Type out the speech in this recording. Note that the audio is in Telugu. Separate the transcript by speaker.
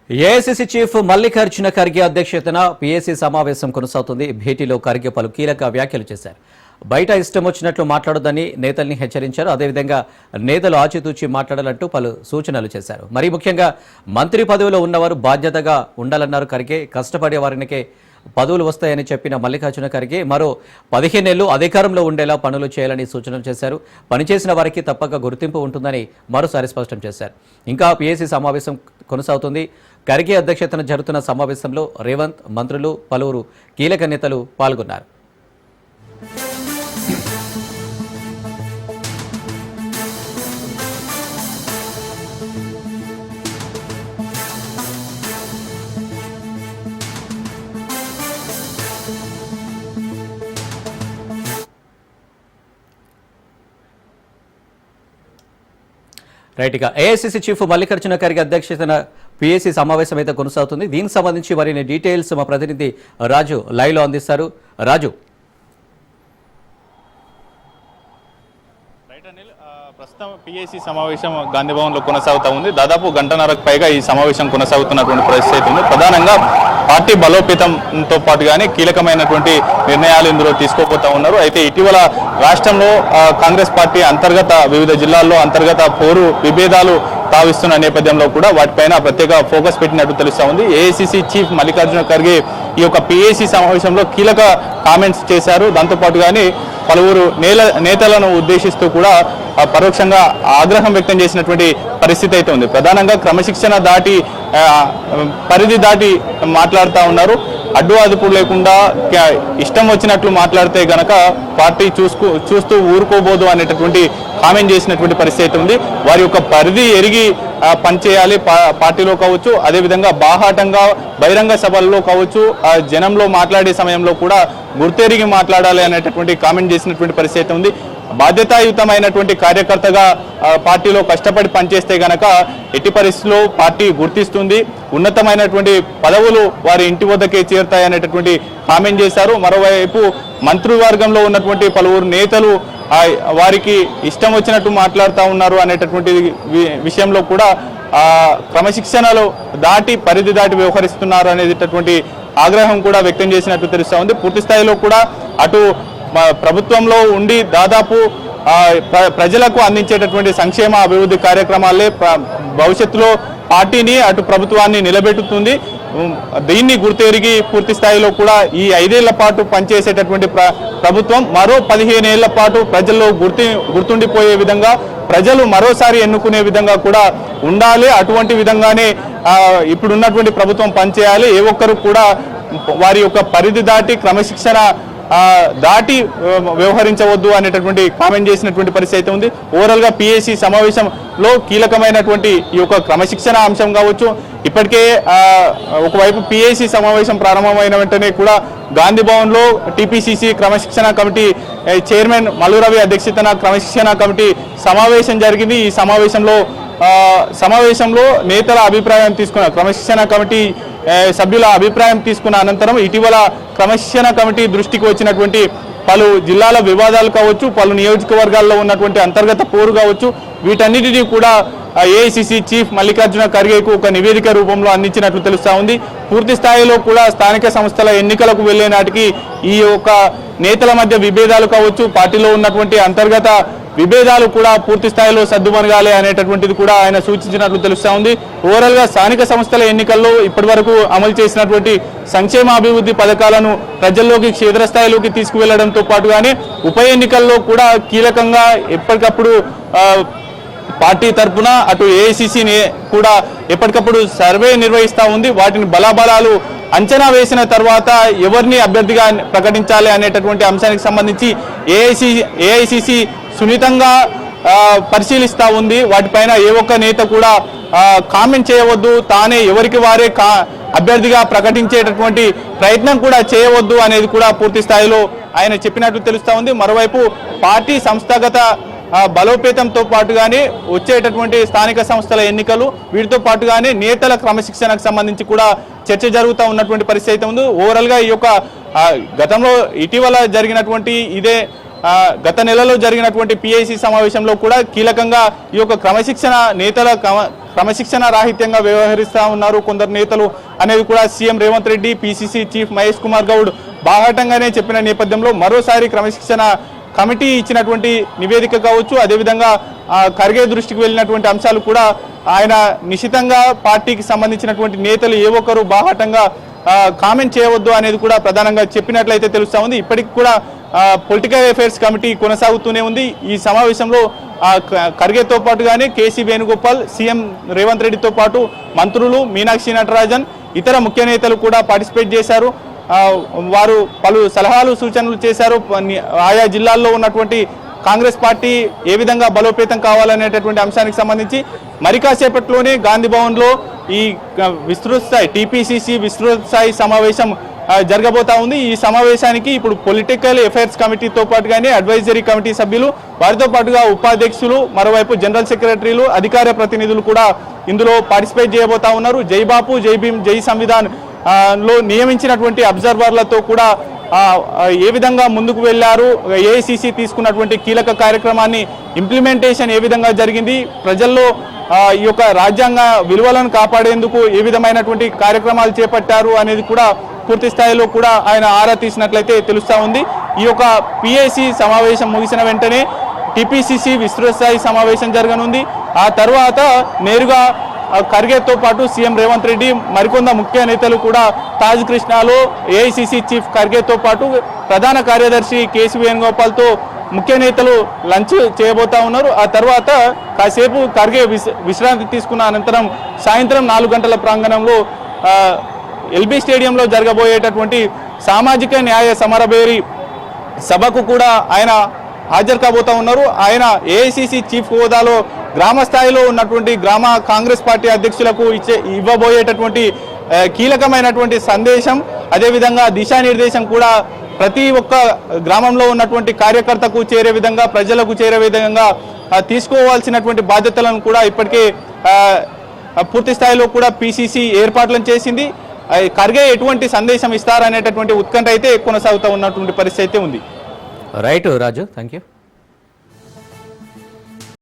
Speaker 1: ఏఐసీసీ చీఫ్ మల్లికార్జున ఖర్గే అధ్యక్షతన పీఏసీ సమావేశం కొనసాగుతుంది. భేటీలో ఖర్గే పలు కీలక వ్యాఖ్యలు చేశారు. బయట ఇష్టం వచ్చినట్లు మాట్లాడొద్దని నేతల్ని హెచ్చరించారు. అదేవిధంగా నేతలు ఆచితూచి మాట్లాడాలంటూ పలు సూచనలు చేశారు. మరీ ముఖ్యంగా మంత్రి పదవిలో ఉన్నవారు బాధ్యతగా ఉండాలన్నారు ఖర్గే. కష్టపడే వారికే పదవులు వస్తాయని చెప్పిన మల్లికార్జున ఖర్గే మరో 15 ఏళ్లు అధికారంలో ఉండేలా పనులు చేయాలని సూచనలు చేశారు. పనిచేసిన వారికి తప్పక గుర్తింపు ఉంటుందని మరోసారి స్పష్టం చేశారు. ఇంకా పీఏసీ సమావేశం కొనసాగుతుంది. ఖర్గే అధ్యక్షతన జరుగుతున్న సమావేశంలో రేవంత్, మంత్రులు, పలువురు కీలక నేతలు పాల్గొన్నారు. రైట్, ఇక ఏఐసీసీ చీఫ్ మల్లికార్జున ఖర్గే అధ్యక్షతన పీఏసీ సమావేశం అయితే కొనసాగుతుంది. దీనికి సంబంధించి మరిన్ని డీటెయిల్స్ మా ప్రతినిధి రాజు లైవ్లో అందిస్తారు. రాజు.
Speaker 2: ప్రస్తుతం పీఏసీ సమావేశం గాంధీ భవన్లో కొనసాగుతూ ఉంది. దాదాపు గంటన్నరకు పైగా ఈ సమావేశం కొనసాగుతున్నటువంటి పరిస్థితి ఉంది. ప్రధానంగా పార్టీ బలోపేతంతో పాటుగానే కీలకమైనటువంటి నిర్ణయాలు ఇందులో తీసుకోబోతా ఉన్నారు. అయితే ఇటీవల రాష్ట్రంలో కాంగ్రెస్ పార్టీ అంతర్గత వివిధ జిల్లాల్లో అంతర్గత పోరు విభేదాలు తావిస్తున్న నేపథ్యంలో కూడా వాటిపైన ప్రత్యేక ఫోకస్ పెట్టినట్టు తెలుస్తా ఉంది. ఏఐసీసీ చీఫ్ మల్లికార్జున ఖర్గే ఈ యొక్క పీఏసీ సమావేశంలో కీలక కామెంట్స్ చేశారు. దాంతోపాటుగానే పలువురు నేతలను ఉద్దేశిస్తూ కూడా పరోక్షంగా ఆగ్రహం వ్యక్తం చేసినటువంటి పరిస్థితి అయితే ఉంది. ప్రధానంగా క్రమశిక్షణ దాటి పరిధి దాటి మాట్లాడుతూ ఉన్నారు. అడ్డు అదుపు లేకుండా ఇష్టం వచ్చినట్లు మాట్లాడితే గనక పార్టీ చూస్తూ ఊరుకోబోదు అనేటటువంటి కామెంట్ చేసినటువంటి పరిస్థితి ఉంది. వారి యొక్క పరిధి ఎరిగి పనిచేయాలి పార్టీలో కావచ్చు, అదేవిధంగా బాహాటంగా బహిరంగ సభల్లో కావచ్చు, జనంలో మాట్లాడే సమయంలో కూడా గుర్తెరిగి మాట్లాడాలి అనేటటువంటి కామెంట్ చేసినటువంటి పరిస్థితి ఉంది. బాధ్యతాయుతమైనటువంటి కార్యకర్తగా పార్టీలో కష్టపడి పనిచేస్తే గనక ఎట్టి పరిస్థితుల్లో పార్టీ గుర్తిస్తుంది, ఉన్నతమైనటువంటి పదవులు వారి ఇంటి వద్దకే చేరుతాయనేటటువంటి కామెంట్ చేశారు. మరోవైపు మంత్రివర్గంలో ఉన్నటువంటి పలువురు నేతలు వారికి ఇష్టం వచ్చినట్టు మాట్లాడుతూ ఉన్నారు అనేటటువంటి విషయంలో కూడా క్రమశిక్షణలో దాటి పరిధి దాటి వ్యవహరిస్తున్నారు అనేటటువంటి ఆగ్రహం కూడా వ్యక్తం చేసినట్టు తెలుస్తూ ఉంది. పూర్తి స్థాయిలో కూడా అటు ప్రభుత్వంలో ఉండి దాదాపు ప్రజలకు అందించేటటువంటి సంక్షేమ అభివృద్ధి కార్యక్రమాలే భవిష్యత్తులో పార్టీని అటు ప్రభుత్వాన్ని నిలబెట్టుతుంది. దీన్ని గుర్తెరిగి పూర్తి స్థాయిలో కూడా ఈ 5 ఏళ్ల పాటు పనిచేసేటటువంటి ప్రభుత్వం మరో 15 ఏళ్ల పాటు ప్రజల్లో గుర్తుండిపోయే విధంగా, ప్రజలు మరోసారి ఎన్నుకునే విధంగా కూడా ఉండాలి. అటువంటి విధంగానే ఇప్పుడున్నటువంటి ప్రభుత్వం పనిచేయాలి. ఏ ఒక్కరు కూడా వారి యొక్క పరిధి దాటి క్రమశిక్షణ దాటి వ్యవహరించవద్దు అనేటటువంటి కామెంట్ చేసినటువంటి పరిస్థితి ఉంది. ఓవరాల్గా పీఏసీ సమావేశంలో కీలకమైనటువంటి ఈ యొక్క క్రమశిక్షణ అంశం కావచ్చు. ఇప్పటికే ఒకవైపు పీఏసీ సమావేశం ప్రారంభమైన వెంటనే కూడా గాంధీ భవన్లో టీపీసీసీ క్రమశిక్షణ కమిటీ చైర్మన్ మల్లు రవి అధ్యక్షతన క్రమశిక్షణ కమిటీ సమావేశం జరిగింది. ఈ సమావేశంలో నేతల అభిప్రాయం తీసుకున్న క్రమశిక్షణ కమిటీ సభ్యుల అభిప్రాయం తీసుకున్న అనంతరం ఇటీవల క్రమశిక్షణ కమిటీ దృష్టికి వచ్చినటువంటి పలు జిల్లాల వివాదాలు కావచ్చు, పలు నియోజకవర్గాల్లో ఉన్నటువంటి అంతర్గత పోరు కావచ్చు, వీటన్నిటినీ కూడా ఏఐసీసీ చీఫ్ మల్లికార్జున ఖర్గేకు ఒక నివేదిక రూపంలో అందించినట్లు తెలుస్తూ ఉంది. పూర్తి స్థాయిలో కూడా స్థానిక సంస్థల ఎన్నికలకు వెళ్లే నాటికి ఈ యొక్క నేతల మధ్య విభేదాలు కావచ్చు, పార్టీలో ఉన్నటువంటి అంతర్గత విభేదాలు కూడా పూర్తి స్థాయిలో సద్దుమణగాలి అనేటటువంటిది కూడా ఆయన సూచించినట్లు తెలుస్తూ ఉంది. ఓవరాల్గా స్థానిక సంస్థల ఎన్నికల్లో ఇప్పటి వరకు అమలు చేసినటువంటి సంక్షేమ అభివృద్ధి పథకాలను ప్రజల్లోకి క్షేత్రస్థాయిలోకి తీసుకువెళ్లడంతో పాటుగానే ఉప ఎన్నికల్లో కూడా కీలకంగా ఎప్పటికప్పుడు పార్టీ తరఫున అటు ఏఐసీసీ కూడా ఎప్పటికప్పుడు సర్వే నిర్వహిస్తూ ఉంది. వాటిని బలాబలాలు అంచనా వేసిన తర్వాత ఎవరిని అభ్యర్థిగా ప్రకటించాలి అనేటటువంటి అంశానికి సంబంధించి ఏఐసీసీ సున్నితంగా పరిశీలిస్తూ ఉంది. వాటిపైన ఏ ఒక్క నేత కూడా కామెంట్ చేయవద్దు, తానే ఎవరికి వారే అభ్యర్థిగా ప్రకటించేటటువంటి ప్రయత్నం కూడా చేయవద్దు అనేది కూడా పూర్తి స్థాయిలో ఆయన చెప్పినట్లు తెలుస్తూ ఉంది. మరోవైపు పార్టీ సంస్థాగత బలోపేతంతో పాటుగానే వచ్చేటటువంటి స్థానిక సంస్థల ఎన్నికలు, వీటితో పాటుగానే నేతల క్రమశిక్షణకు సంబంధించి కూడా చర్చ జరుగుతూ ఉన్నటువంటి పరిస్థితి ఉంది. ఓవరాల్గా ఈ యొక్క గతంలో ఇటీవల జరిగినటువంటి ఇదే గత నెలలో జరిగినటువంటి పిఐసి సమావేశంలో కూడా కీలకంగా ఈ యొక్క క్రమశిక్షణ రాహిత్యంగా వ్యవహరిస్తూ ఉన్నారు కొందరు నేతలు అనేది కూడా CM Revanth Reddy PCC chief Mahesh Kumar Goud బాహాటంగానే చెప్పిన నేపథ్యంలో మరోసారి క్రమశిక్షణ కమిటీ ఇచ్చినటువంటి నివేదిక కావచ్చు, అదేవిధంగా ఖర్గే దృష్టికి వెళ్ళినటువంటి అంశాలు కూడా ఆయన నిశితంగా పార్టీకి సంబంధించినటువంటి నేతలు ఏ ఒక్కరు బాహాటంగా కామెంట్ చేయవద్దు అనేది కూడా ప్రధానంగా చెప్పినట్లయితే తెలుస్తా ఉంది. ఇప్పటికి కూడా పొలిటికల్ అఫైర్స్ కమిటీ కొనసాగుతూనే ఉంది. ఈ సమావేశంలో ఖర్గేతో పాటు కానీ కేసీ వేణుగోపాల్, సీఎం రేవంత్ రెడ్డితో పాటు మంత్రులు మీనాక్షి నటరాజన్, ఇతర ముఖ్య నేతలు కూడా పార్టిసిపేట్ చేశారు. వారు పలు సలహాలు సూచనలు చేశారు. ఆయా జిల్లాల్లో ఉన్నటువంటి కాంగ్రెస్ పార్టీ ఏ విధంగా బలోపేతం కావాలనేటటువంటి అంశానికి సంబంధించి మరి కాసేపట్లోనే గాంధీ భవన్లో ఈ విస్తృత స్థాయి టీపీసీసీ విస్తృత స్థాయి సమావేశం జరగబోతా ఉంది. ఈ సమావేశానికి ఇప్పుడు పొలిటికల్ అఫైర్స్ కమిటీతో పాటు కానీ అడ్వైజరీ కమిటీ సభ్యులు, వారితో పాటుగా ఉపాధ్యక్షులు, మరోవైపు జనరల్ సెక్రటరీలు, అధికార ప్రతినిధులు కూడా ఇందులో పార్టిసిపేట్ చేయబోతా ఉన్నారు. జై బాపు, జై భీమ్, జై సంవిధాన్ లో నియమించినటువంటి అబ్జర్వర్లతో కూడా ఏ విధంగా ముందుకు వెళ్ళారు, ఏఐసిసి తీసుకున్నటువంటి కీలక కార్యక్రమాన్ని ఇంప్లిమెంటేషన్ ఏ విధంగా జరిగింది, ప్రజల్లో ఈ యొక్క రాజ్యాంగ విలువలను కాపాడేందుకు ఏ విధమైనటువంటి కార్యక్రమాలు చేపట్టారు అనేది కూడా పూర్తి స్థాయిలో కూడా ఆయన ఆరా తీసినట్లయితే తెలుస్తూ ఉంది. ఈ యొక్క పిఐసి సమావేశం ముగిసిన వెంటనే టిపిసిసి విస్తృత స్థాయి సమావేశం జరగనుంది. ఆ తర్వాత నేరుగా ఖర్గేతో పాటు సీఎం రేవంత్ రెడ్డి, మరికొంత ముఖ్య నేతలు కూడా తాజ్ కృష్ణాలో ఏఐసిసి చీఫ్ ఖర్గేతో పాటు ప్రధాన కార్యదర్శి కేసీ వేణుగోపాల్తో ముఖ్య నేతలు లంచ్ చేయబోతా ఉన్నారు. ఆ తర్వాత కాసేపు ఖర్గే విశ్రాంతి తీసుకున్న అనంతరం సాయంత్రం 4 గంటల ప్రాంగణంలో ఎల్బీ స్టేడియంలో జరగబోయేటటువంటి సామాజిక న్యాయ సమరభేరి సభకు కూడా ఆయన హాజరు కాబోతా ఉన్నారు. ఆయన ఏఐసిసి చీఫ్ హోదాలో గ్రామ స్థాయిలో ఉన్నటువంటి గ్రామ కాంగ్రెస్ పార్టీ అధ్యక్షులకు ఇవ్వబోయేటటువంటి కీలకమైనటువంటి సందేశం, అదేవిధంగా దిశానిర్దేశం కూడా ప్రతి ఒక్క గ్రామంలో ఉన్నటువంటి కార్యకర్తకు చేరే విధంగా, ప్రజలకు చేరే విధంగా తీసుకోవాల్సినటువంటి బాధ్యతలను కూడా ఇప్పటికే పూర్తి స్థాయిలో కూడా పిసిసి ఏర్పాట్లను చేసింది. ఖర్గే ఎటువంటి సందేశం ఇస్తారనేటటువంటి ఉత్కంఠ అయితే కొనసాగుతూ ఉన్నటువంటి పరిస్థితి అయితే ఉంది.
Speaker 1: Right Raju, thank you.